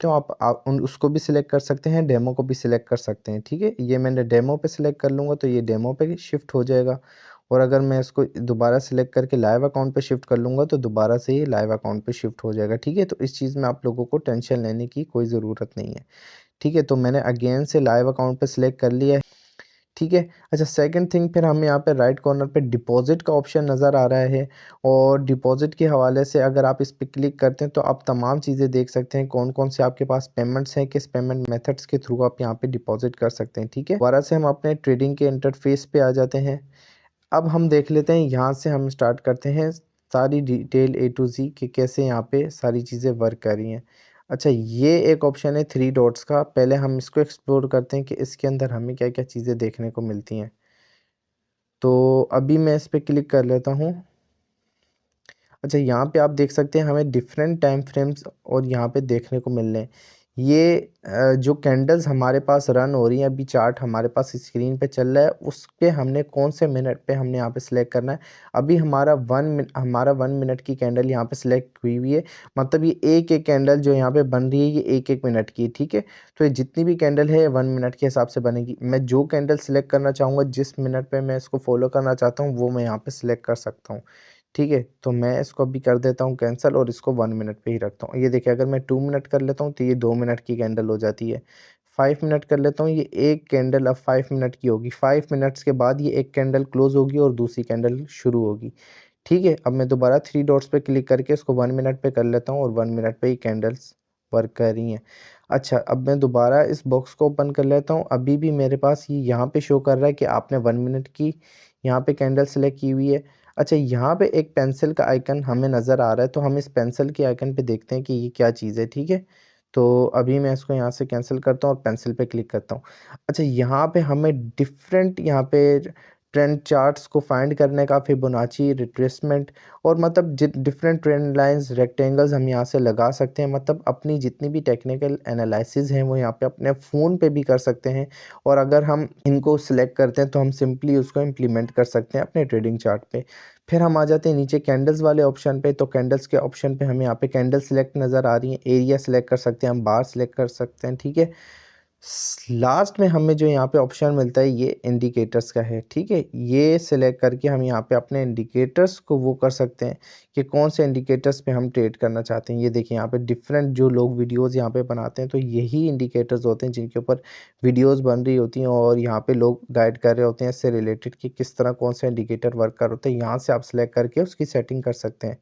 हो आप उसको भी सिलेक्ट कर सकते हैं, डेमो को भी सिलेक्ट कर सकते हैं। ठीक है, ये मैंने डेमो पे सिलेक्ट कर लूँगा तो ये डेमो पे शिफ्ट हो जाएगा, और अगर मैं इसको दोबारा सिलेक्ट करके लाइव अकाउंट पे शिफ्ट कर लूँगा तो दोबारा से ये लाइव अकाउंट पे शिफ्ट हो जाएगा। ठीक है, तो इस चीज़ में आप लोगों को टेंशन लेने की कोई ज़रूरत नहीं है। ठीक है, तो मैंने अगेन से लाइव अकाउंट पे सिलेक्ट कर लिया है। ठीक है, अच्छा सेकंड थिंग, फिर हमें यहाँ पे राइट कॉर्नर पे डिपॉज़िट का ऑप्शन नज़र आ रहा है, और डिपॉज़िट के हवाले से अगर आप इस पे क्लिक करते हैं तो आप तमाम चीज़ें देख सकते हैं, कौन-कौन से आपके पास पेमेंट्स हैं, किस पेमेंट मेथड्स के थ्रू आप यहाँ पे डिपॉज़िट कर सकते हैं। ठीक है, दोबारा से हम अपने ट्रेडिंग के इंटरफ़ेस पे आ जाते हैं। अब हम देख लेते हैं, यहाँ से हम स्टार्ट करते हैं सारी डिटेल ए टू ज़ी कि कैसे यहाँ पे सारी चीज़ें वर्क कर रही हैं। अच्छा, ये एक ऑप्शन है थ्री डॉट्स का, पहले हम इसको एक्सप्लोर करते हैं कि इसके अंदर हमें क्या-क्या चीज़ें देखने को मिलती हैं। तो अभी मैं इस पे क्लिक कर लेता हूँ। अच्छा, यहाँ पे आप देख सकते हैं हमें डिफरेंट टाइम फ्रेम्स और यहाँ पे देखने को मिल रहे हैं। ये जो कैंडल्स हमारे पास रन हो रही हैं, अभी चार्ट हमारे पास स्क्रीन पे चल रहा है, उस पे हमने कौन से मिनट पे हमने यहाँ पे सिलेक्ट करना है। अभी हमारा 1 मिनट की कैंडल यहाँ पे सिलेक्ट हुई हुई है, मतलब ये एक-एक कैंडल जो यहाँ पे बन रही है ये एक-एक मिनट की है। ठीक है, तो ये जितनी भी कैंडल है 1 मिनट के हिसाब से बनेगी। मैं जो कैंडल सिलेक्ट करना चाहूँगा, जिस मिनट पे मैं इसको फॉलो करना चाहता हूँ, वो मैं यहाँ पे सिलेक्ट कर सकता हूँ। ठीक है, तो मैं इसको अभी कर देता हूँ कैंसल और इसको 1 मिनट पे ही रखता हूँ। ये देखिए, अगर मैं 2 मिनट कर लेता हूँ तो ये 2 मिनट की कैंडल हो जाती है। 5 मिनट कर लेता हूँ, ये एक कैंडल अब 5 मिनट की होगी। 5 मिनट्स के बाद ये एक कैंडल क्लोज़ होगी और दूसरी कैंडल शुरू होगी। ठीक है, अब मैं दोबारा 3 डॉट्स पे क्लिक करके इसको 1 मिनट पे कर लेता हूँ और 1 मिनट पे ही कैंडल्स वर्क कर रही हैं। अच्छा, अब मैं दोबारा इस बॉक्स को ओपन कर लेता हूँ। अभी भी मेरे पास ये यहाँ पे शो कर रहा है कि आपने 1 मिनट की यहाँ पे कैंडल सेलेक्ट की हुई है। अच्छा, यहाँ पे एक पेंसिल का आइकन हमें नज़र आ रहा है, तो हम इस पेंसिल के आइकन पे देखते हैं कि ये क्या चीज़ है। ठीक है, तो अभी मैं इसको यहाँ से कैंसिल करता हूँ और पेंसिल पे क्लिक करता हूँ। अच्छा, यहाँ पे हमें डिफरेंट यहाँ पे ट्रेंड चार्ट्स को फाइंड करने का, फिबोनाची, रिट्रेसमेंट और मतलब डिफरेंट ट्रेंड लाइंस, रेक्टेंगल्स हम यहाँ से लगा सकते हैं। मतलब अपनी जितनी भी टेक्निकल एनालिसिस हैं वो यहाँ पे अपने फ़ोन पे भी कर सकते हैं, और अगर हम इनको सिलेक्ट करते हैं तो हम सिंपली उसको इम्प्लीमेंट कर सकते हैं अपने ट्रेडिंग चार्ट पे। फिर हम आ जाते हैं नीचे कैंडल्स वाले ऑप्शन पे, तो कैंडल्स के ऑप्शन पे हमें यहाँ पे कैंडल सिलेक्ट नज़र आ रही है, एरिया सिलेक्ट कर सकते हैं, हम बार सिलेक्ट कर सकते हैं। ठीक है, लास्ट में हमें जो यहाँ पे ऑप्शन मिलता है ये इंडिकेटर्स का है। ठीक है, ये सिलेक्ट करके हम यहाँ पे अपने इंडिकेटर्स को वो कर सकते हैं कि कौन से इंडिकेटर्स पे हम ट्रेड करना चाहते हैं। ये देखिए, यहाँ पे डिफरेंट जो लोग वीडियोस यहाँ पे बनाते हैं तो यही इंडिकेटर्स होते हैं जिनके ऊपर वीडियोस बन रही होती हैं, और यहाँ पे लोग गाइड कर रहे होते हैं इससे रिलेटेड कि किस तरह कौन सा इंडिकेटर वर्क कर होता है। यहाँ से आप सिलेक्ट करके उसकी सेटिंग कर सकते हैं।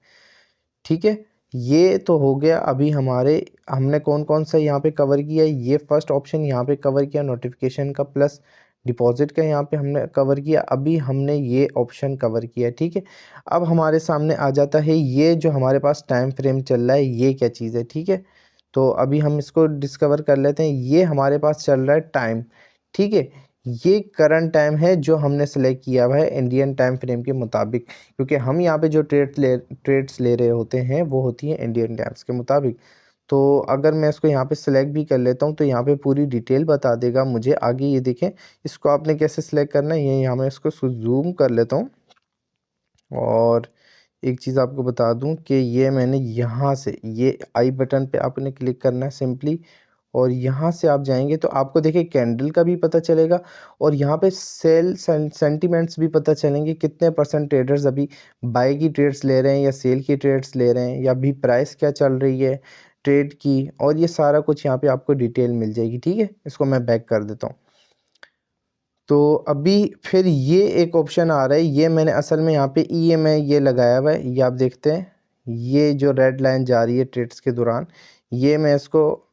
ठीक है, ये तो हो गया। अभी हमने कौन-कौन सा यहाँ पे कवर किया है, ये फर्स्ट ऑप्शन यहाँ पे कवर किया नोटिफिकेशन का, प्लस डिपॉज़िट का यहाँ पे हमने कवर किया। अभी हमने ये ऑप्शन कवर किया है। ठीक है, अब हमारे सामने आ जाता है ये जो हमारे पास टाइम फ्रेम चल रहा है, ये क्या चीज़ है। ठीक है, तो अभी हम इसको डिस्कवर कर लेते हैं। ये हमारे पास चल रहा है टाइम। ठीक है, ये करंट टाइम है जो हमने सेलेक्ट किया हुआ है इंडियन टाइम फ्रेम के मुताबिक, क्योंकि हम यहाँ पे जो ट्रेड्स ले रहे होते हैं वो होती हैं इंडियन टाइम्स के मुताबिक। तो अगर मैं इसको यहाँ पे सिलेक्ट भी कर लेता हूँ तो यहाँ पे पूरी डिटेल बता देगा मुझे आगे। ये देखें, इसको आपने कैसे सिलेक्ट करना है, ये यहाँ मैं इसको ज़ूम कर लेता हूँ, और एक चीज़ आपको बता दूं कि ये मैंने यहाँ से ये आई बटन पे आपने क्लिक करना है सिंपली, और यहाँ से आप जाएंगे तो आपको देखिए कैंडल का भी पता चलेगा, और यहाँ पे सेल सेंटीमेंट्स भी पता चलेंगे, कितने परसेंट ट्रेडर्स अभी बाई की ट्रेड्स ले रहे हैं या सेल की ट्रेड्स ले रहे हैं, या अभी प्राइस क्या चल रही है ट्रेड की, और ये सारा कुछ यहाँ पे आपको डिटेल मिल जाएगी। ठीक है, इसको मैं बैक कर देता हूँ। तो अभी फिर ये एक ऑप्शन आ रहा है, ये मैंने असल में यहाँ पे EMA ये लगाया हुआ है, ये आप देखते हैं, ये जो रेड लाइन जा रही है ट्रेड्स के दौरान, ये मैं इसको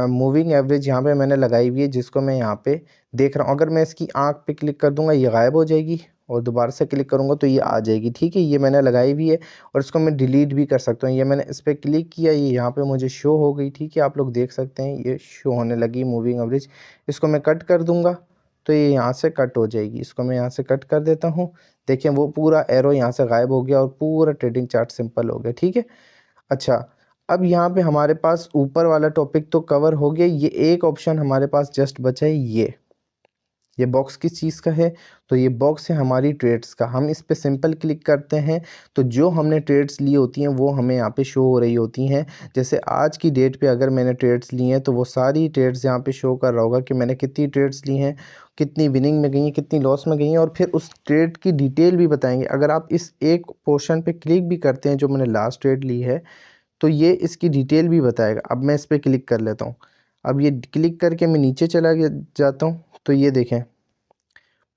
मूविंग एवरेज यहाँ पे मैंने लगाई हुई है, जिसको मैं यहाँ पे देख रहा हूँ। अगर मैं इसकी आँख पे क्लिक कर दूंगा ये गायब हो जाएगी, और दोबारा से क्लिक करूँगा तो ये आ जाएगी। ठीक है, ये मैंने लगाई हुई है, और इसको मैं डिलीट भी कर सकता हूँ। ये मैंने इस पर क्लिक किया, ये यहाँ पे मुझे शो हो गई। ठीक है, आप लोग देख सकते हैं ये शो होने लगी मूविंग एवरेज। इसको मैं कट कर दूंगा तो ये यहाँ से कट हो जाएगी। इसको मैं यहाँ से कट कर देता हूँ। देखिए, वो पूरा एरो यहाँ से गायब हो गया और पूरा ट्रेडिंग चार्ट सिंपल हो गया। ठीक है, अच्छा, अब यहाँ पे हमारे पास ऊपर वाला टॉपिक तो कवर हो गया, ये एक ऑप्शन हमारे पास जस्ट बचा है, ये बॉक्स किस चीज़ का है? तो ये बॉक्स है हमारी ट्रेड्स का। हम इस पे सिंपल क्लिक करते हैं तो जो हमने ट्रेड्स ली होती हैं वो हमें यहाँ पे शो हो रही होती हैं। जैसे आज की डेट पे अगर मैंने ट्रेड्स ली हैं तो वो सारी ट्रेड्स यहाँ पे शो कर रहा होगा कि मैंने कितनी ट्रेड्स ली हैं, कितनी विनिंग में गई हैं, कितनी लॉस में गई हैं, और फिर उस ट्रेड की डिटेल भी बताएंगे। अगर आप इस एक पोर्शन पे क्लिक भी करते हैं जो मैंने लास्ट ट्रेड ली है तो ये इसकी डिटेल भी बताएगा। अब मैं इस पर क्लिक कर लेता हूँ। अब ये क्लिक करके मैं नीचे चला जाता हूँ तो ये देखें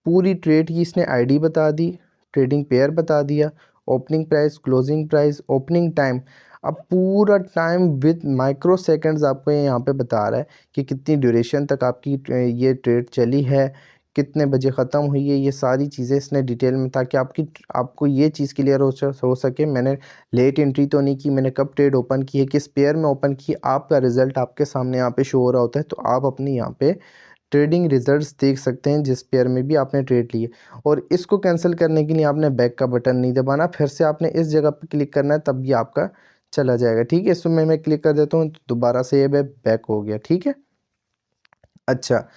पूरी ट्रेड की इसने आईडी बता दी, ट्रेडिंग पेयर बता दिया, opening price, closing price, opening time. अब पूरा टाइम विद माइक्रो सेकंड्स आपको ये यहाँ पे बता रहा है कि कितनी ड्यूरेशन तक आपकी ये ट्रेड चली है, कितने बजे ख़त्म हुई है। ये सारी चीज़ें इसने डिटेल में, ताकि आपको ये चीज़ क्लियर हो सके मैंने लेट एंट्री तो नहीं की, मैंने कब ट्रेड ओपन की है, किस पेयर में ओपन की, आपका रिज़ल्ट आपके सामने यहाँ पे शो हो रहा होता है। तो आप अपनी यहाँ पे ट्रेडिंग रिजल्ट्स देख सकते हैं जिस पेयर में भी आपने ट्रेड लिए। और इसको कैंसिल करने के लिए आपने बैक का बटन नहीं दबाना, फिर से आपने इस जगह पर क्लिक करना है, तब ये आपका चला जाएगा। ठीक है, इसमें मैं क्लिक कर देता हूँ तो दोबारा से ये बैक हो गया। ठीक है, अच्छा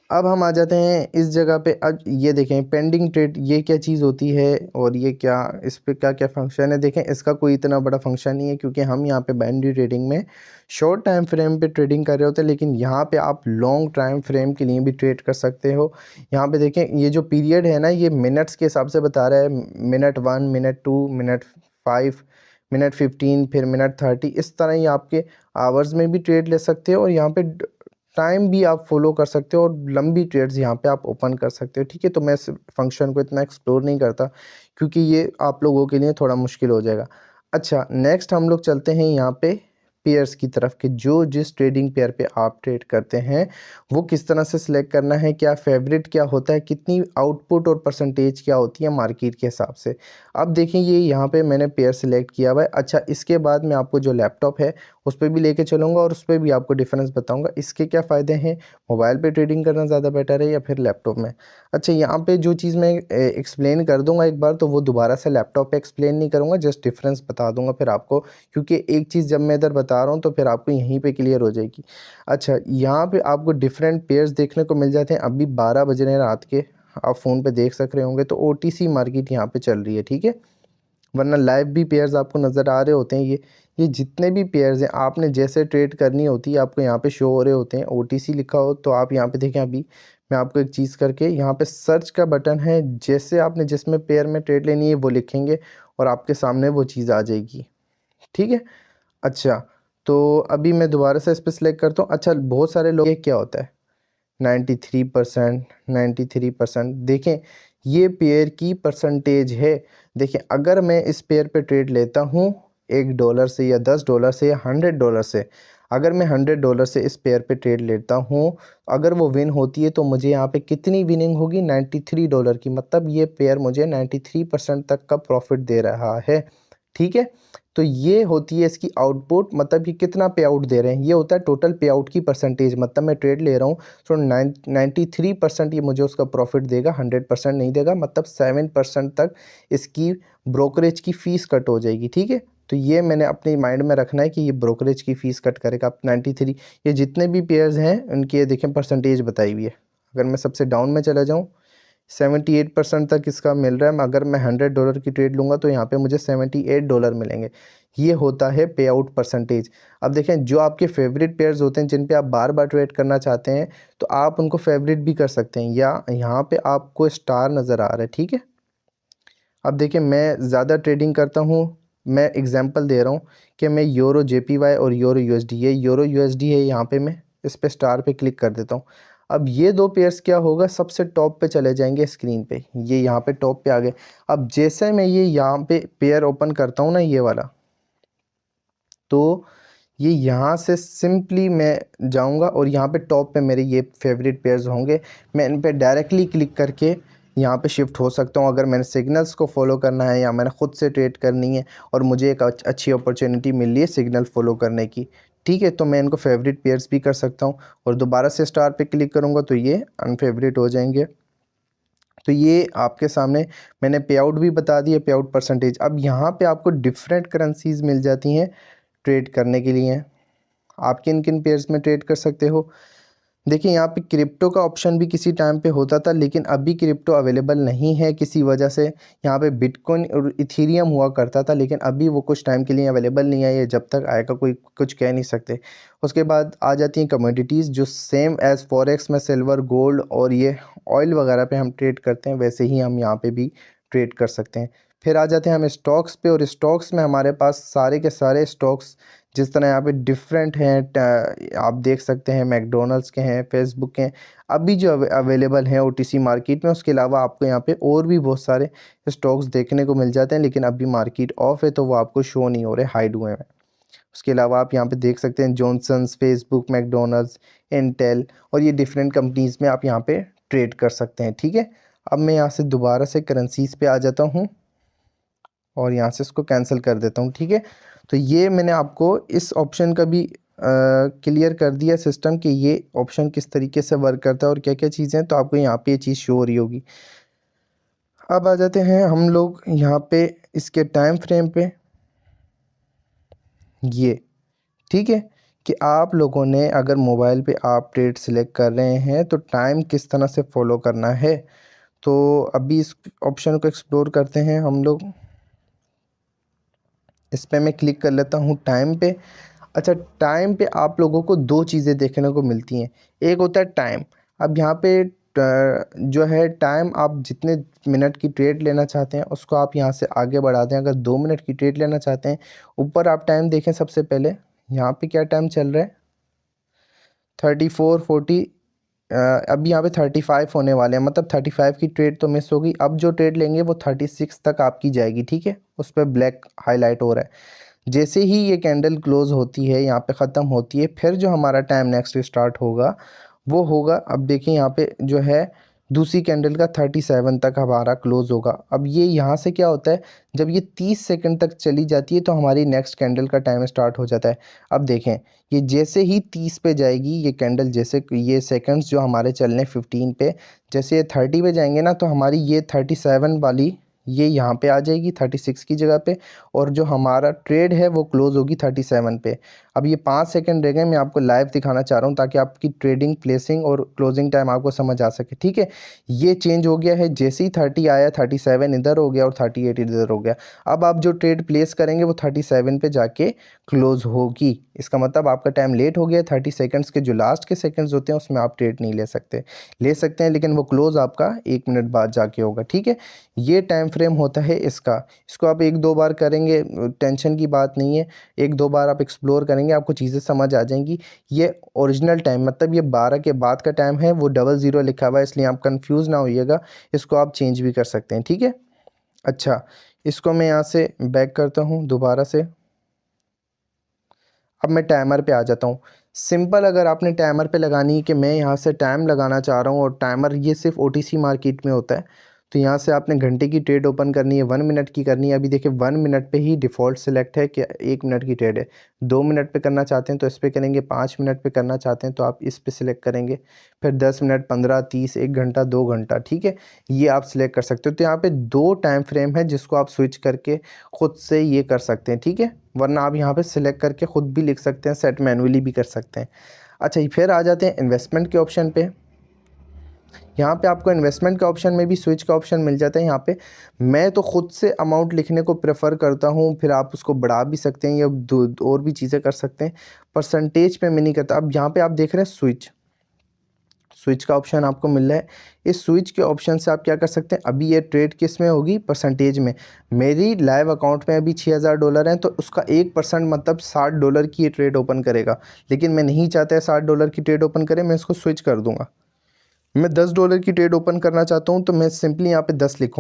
अब हम आ जाते हैं इस जगह पे। अब ये देखें पेंडिंग ट्रेड, ये क्या चीज़ होती है और ये क्या, इस पे क्या क्या फंक्शन है। देखें इसका कोई इतना बड़ा फंक्शन नहीं है क्योंकि हम यहाँ पे बाइनरी ट्रेडिंग में शॉर्ट टाइम फ्रेम पे ट्रेडिंग कर रहे होते हैं, लेकिन यहाँ पे आप लॉन्ग टाइम फ्रेम के लिए भी ट्रेड कर सकते हो। यहाँ पे देखें ये जो पीरियड है ना, ये मिनट्स के हिसाब से बता रहा है, मिनट 1, मिनट 2, मिनट 5, मिनट 15, फिर मिनट 30। इस तरह ही आपके आवर्स में भी ट्रेड ले सकते हो और यहाँ पे टाइम भी आप फॉलो कर सकते हो और लंबी ट्रेड्स यहाँ पे आप ओपन कर सकते हो। ठीक है, तो मैं इस फंक्शन को इतना एक्सप्लोर नहीं करता क्योंकि ये आप लोगों के लिए थोड़ा मुश्किल हो जाएगा। अच्छा नेक्स्ट हम लोग चलते हैं यहाँ पे पेयर्स की तरफ कि जो जिस ट्रेडिंग पेयर पे आप ट्रेड करते हैं वो किस तरह से सिलेक्ट करना है, क्या फेवरेट क्या होता है, कितनी आउटपुट और परसेंटेज क्या होती है मार्केट के हिसाब से। अब देखें ये यहाँ पे मैंने पेयर सिलेक्ट किया हुआ है। अच्छा इसके बाद मैं आपको जो लैपटॉप है उस पर भी लेके चलूँगा और उस पर भी आपको डिफरेंस बताऊँगा इसके क्या फ़ायदे हैं, मोबाइल पे ट्रेडिंग करना ज़्यादा बेटर है या फिर लैपटॉप में। अच्छा यहाँ पे जो चीज़ मैं एक्सप्लेन कर दूँगा एक बार, तो वो दोबारा से लैपटॉप पे एक्सप्लेन नहीं करूँगा, जस्ट डिफरेंस बता दूँगा फिर आपको, क्योंकि एक चीज़ जब मैं इधर बता रहा हूँ तो फिर आपको यहीं पे क्लियर हो जाएगी। अच्छा यहाँ पे आपको डिफरेंट पेयर्स देखने को मिल जाते हैं। अभी 12 बज रहे हैं रात के, आप फ़ोन पे देख सक रहे होंगे, तो ओटीसी मार्केट यहाँ पे चल रही है। ठीक है, वरना लाइव भी पेयर्स आपको नज़र आ रहे होते हैं। ये जितने भी पेयर्स हैं आपने जैसे ट्रेड करनी होती है आपको यहाँ पे शो हो रहे होते हैं। ओटीसी लिखा हो तो आप यहाँ पे देखें, अभी मैं आपको एक चीज़ करके यहाँ पे सर्च का बटन है, जैसे आपने जिसमें पेयर में ट्रेड लेनी है वो लिखेंगे और आपके सामने वो चीज़ आ जाएगी। ठीक है, अच्छा तो अभी मैं दोबारा से इस पर सिलेक्ट करता हूँ। अच्छा बहुत सारे लोग, ये क्या होता है 93%, 93%, देखें ये पेयर की परसेंटेज है। देखें अगर मैं इस पेयर पे ट्रेड लेता हूँ $1 से या $10 से या $100 से, अगर मैं $100 से इस पेयर पे ट्रेड लेता हूँ, अगर वो विन होती है तो मुझे यहाँ पे कितनी विनिंग होगी, $93 की। मतलब ये पेयर मुझे 93% तक का प्रॉफिट दे रहा है। ठीक है, तो ये होती है इसकी आउटपुट, मतलब कि कितना पे आउट दे रहे हैं। ये होता है टोटल पे आउट की परसेंटेज, मतलब मैं ट्रेड ले रहा हूँ तो 93% ये मुझे उसका प्रॉफिट देगा, 100% नहीं देगा। मतलब 7% तक इसकी ब्रोकरेज की फ़ीस कट हो जाएगी। ठीक है, तो ये मैंने अपने माइंड में रखना है कि ये ब्रोकरेज की फ़ीस कट करेगा। आप 93, ये जितने भी पेयर्स हैं उनकी ये देखें परसेंटेज बताई हुई है। अगर मैं सबसे डाउन में चला जाऊँ, 78% तक इसका मिल रहा है। अगर मैं $100 की ट्रेड लूँगा तो यहाँ पे मुझे $78 मिलेंगे। ये होता है पे आउट परसेंटेज। अब देखें जो आपके फेवरेट पेयर्स होते हैं जिन पे आप बार बार ट्रेड करना चाहते हैं तो आप उनको फेवरेट भी कर सकते हैं, या यहाँ पे आपको स्टार नज़र आ रहा है। ठीक है, अब देखिए मैं ज़्यादा ट्रेडिंग करता हूँ, मैं एग्जांपल दे रहा हूँ कि मैं यूरो जेपीवाई और यूरो यूएसडी, ये यूरो यूएसडी है, यहाँ पे मैं इस पे स्टार पे क्लिक कर देता हूँ। अब ये दो पेयर्स क्या होगा, सबसे टॉप पे चले जाएंगे स्क्रीन पे, ये यहाँ पे टॉप पे आ गए। अब जैसे मैं ये यहाँ पे पेयर ओपन करता हूँ ना, ये वाला, तो ये यहाँ से सिंपली मैं जाऊँगा और यहाँ पे टॉप पे मेरे ये फेवरेट पेयर्स होंगे। मैं इन पे डायरेक्टली क्लिक करके यहाँ पे शिफ्ट हो सकता हूँ अगर मैंने सिग्नल्स को फॉलो करना है या मैंने ख़ुद से ट्रेड करनी है और मुझे एक अच्छी अपॉर्चुनिटी मिल रही है सिग्नल फॉलो करने की। ठीक है, तो मैं इनको फेवरेट पेयर्स भी कर सकता हूँ और दोबारा से स्टार पे क्लिक करूँगा तो ये अनफेवरेट हो जाएंगे। तो ये आपके सामने मैंने पे आउट भी बता दिया, पे आउट परसेंटेज। अब यहाँ पे आपको डिफरेंट करेंसीज़ मिल जाती हैं ट्रेड करने के लिए। आप किन किन पेयर्स में ट्रेड कर सकते हो, देखिए यहाँ पे क्रिप्टो का ऑप्शन भी किसी टाइम पे होता था, लेकिन अभी क्रिप्टो अवेलेबल नहीं है किसी वजह से। यहाँ पे बिटकॉइन और इथीरियम हुआ करता था, लेकिन अभी वो कुछ टाइम के लिए अवेलेबल नहीं है। ये जब तक आएगा कोई कुछ कह नहीं सकते। उसके बाद आ जाती हैं कमोडिटीज़, जो सेम एज़ फॉरेक्स में सिल्वर, गोल्ड और ये ऑयल वगैरह पे हम ट्रेड करते हैं, वैसे ही हम यहाँ पे भी ट्रेड कर सकते हैं। फिर आ जाते हैं हम स्टॉक्स पे, और स्टॉक्स में हमारे पास सारे के सारे स्टॉक्स जिस तरह यहाँ पे डिफरेंट हैं, आप देख सकते हैं मैकडोनल्ड्स के हैं, फेसबुक के हैं, अभी जो अवेलेबल हैं ओटीसी मार्केट में। उसके अलावा आपको यहाँ पे और भी बहुत सारे स्टॉक्स देखने को मिल जाते हैं, लेकिन अभी मार्केट ऑफ है तो वो आपको शो नहीं हो रहे, हाइड हुए हैं। उसके अलावा आप यहाँ पे देख सकते हैं जॉनसन्स, फेसबुक, मैकडोनल्ड्स, इंटेल और ये डिफरेंट कंपनीज़ में आप यहाँ पे ट्रेड कर सकते हैं। ठीक है, अब मैं यहाँ से दोबारा से करेंसीज़ पे आ जाता हूँ और यहाँ से इसको कैंसिल कर देता हूँ। ठीक है, तो ये मैंने आपको इस ऑप्शन का भी क्लियर कर दिया सिस्टम कि ये ऑप्शन किस तरीके से वर्क करता है और क्या क्या चीज़ें हैं, तो आपको यहाँ पे ये चीज़ शो हो रही होगी। अब आ जाते हैं हम लोग यहाँ पे इसके टाइम फ्रेम पे। ये ठीक है कि आप लोगों ने अगर मोबाइल पे आप ट्रेड सिलेक्ट कर रहे हैं तो टाइम किस तरह से फॉलो करना है। तो अभी इस ऑप्शन को एक्सप्लोर करते हैं हम लोग। इस पर मैं क्लिक कर लेता हूँ टाइम पे। अच्छा, टाइम पे आप लोगों को दो चीज़ें देखने को मिलती हैं। एक होता है टाइम। अब यहाँ पे जो है टाइम, आप जितने मिनट की ट्रेड लेना चाहते हैं उसको आप यहाँ से आगे बढ़ा दें। अगर 2 मिनट की ट्रेड लेना चाहते हैं, ऊपर आप टाइम देखें सबसे पहले, यहाँ पे क्या टाइम चल रहा है, 34, 40। अभी यहाँ पे 35 होने वाले हैं, मतलब 35 की ट्रेड तो मिस होगी। अब जो ट्रेड लेंगे वो 36 तक आपकी जाएगी। ठीक है, उस पर ब्लैक हाईलाइट हो रहा है। जैसे ही ये कैंडल क्लोज होती है, यहाँ पे ख़त्म होती है, फिर जो हमारा टाइम नेक्स्ट स्टार्ट होगा वो होगा, अब देखिए यहाँ पे जो है दूसरी कैंडल का 37 तक हमारा क्लोज होगा। अब ये यहाँ से क्या होता है, जब ये 30 सेकंड तक चली जाती है तो हमारी नेक्स्ट कैंडल का टाइम स्टार्ट हो जाता है। अब देखें, ये जैसे ही 30 पे जाएगी ये कैंडल, जैसे ये सेकंड्स जो हमारे चलने 15 पे, जैसे ये 30 पे जाएंगे ना, तो हमारी ये 37 वाली ये यहाँ पे आ जाएगी 36 की जगह पे, और जो हमारा ट्रेड है वो क्लोज होगी 37 पे। अब ये 5 सेकंड रह गए, मैं आपको लाइव दिखाना चाह रहा हूँ ताकि आपकी ट्रेडिंग, प्लेसिंग और क्लोजिंग टाइम आपको समझ आ सके। ठीक है, ये चेंज हो गया है, जैसे ही 30 आया 37 इधर हो गया और 38 इधर हो गया। अब आप जो ट्रेड प्लेस करेंगे वो 37 पे जाके क्लोज होगी। इसका मतलब आपका टाइम लेट हो गया। 30 सेकंड्स के जो लास्ट के सेकंड्स होते हैं उसमें आप ट्रेड नहीं ले सकते, ले सकते हैं लेकिन वो क्लोज आपका 1 मिनट बाद जाके होगा। ठीक है, ये टाइम फ्रेम होता है इसका। इसको आप 1-2 बार करेंगे, टेंशन की बात नहीं है। 1-2 बार आप एक्सप्लोर करेंगे, आपको चीज़ें समझ आ जाएंगी। ये ओरिजिनल टाइम, मतलब ये 12 के बाद का टाइम है, वो 00 लिखा हुआ है, इसलिए आप कंफ्यूज ना होइएगा। इसको आप चेंज भी कर सकते हैं। ठीक है, अच्छा, इसको मैं यहाँ से बैक करता हूँ दोबारा से। अब मैं टाइमर पे आ जाता हूँ। सिंपल, अगर आपने टाइमर पे लगानी है कि मैं यहाँ से टाइम लगाना चाह रहा हूँ, और टाइमर ये सिर्फ ओटीसी मार्केट में होता है, तो यहाँ से आपने घंटे की ट्रेड ओपन करनी है, 1 मिनट की करनी है। अभी देखिए 1 मिनट पे ही डिफ़ॉल्ट सेलेक्ट है कि 1 मिनट की ट्रेड है। 2 मिनट पे करना चाहते हैं तो इस पे करेंगे, 5 मिनट पे करना चाहते हैं तो आप इस पे सिलेक्ट करेंगे, फिर 10 मिनट, 15, 30, 1 घंटा, 2 घंटा। ठीक है, ये आप सिलेक्ट कर सकते हो। तो यहाँ पे 2 टाइम फ्रेम है जिसको आप स्विच करके ख़ुद से ये कर सकते हैं। ठीक है, वरना आप यहाँ पे सिलेक्ट करके ख़ुद भी लिख सकते हैं, सेट मैनुअली भी कर सकते हैं। अच्छा, फिर आ जाते हैं इन्वेस्टमेंट के ऑप्शन पे। यहाँ पे आपको इन्वेस्टमेंट के ऑप्शन में भी स्विच का ऑप्शन मिल जाता है। यहाँ पे मैं तो ख़ुद से अमाउंट लिखने को प्रेफर करता हूँ, फिर आप उसको बढ़ा भी सकते हैं या और भी चीज़ें कर सकते हैं। परसेंटेज पे मैं नहीं करता। अब यहाँ पे आप देख रहे हैं स्विच का ऑप्शन आपको मिल रहा है। इस स्विच के ऑप्शन से आप क्या कर सकते हैं, अभी ये ट्रेड किस में होगी, परसेंटेज में। मेरी लाइव अकाउंट में अभी $6000 हैं, तो उसका 1% मतलब $60 की ये ट्रेड ओपन करेगा। लेकिन मैं नहीं चाहता है $60 की ट्रेड ओपन करे, मैं इसको स्विच कर दूंगा। मैं $10 की ट्रेड ओपन करना चाहता हूँ, तो मैं सिंपली यहाँ पे 10 लिखूँ।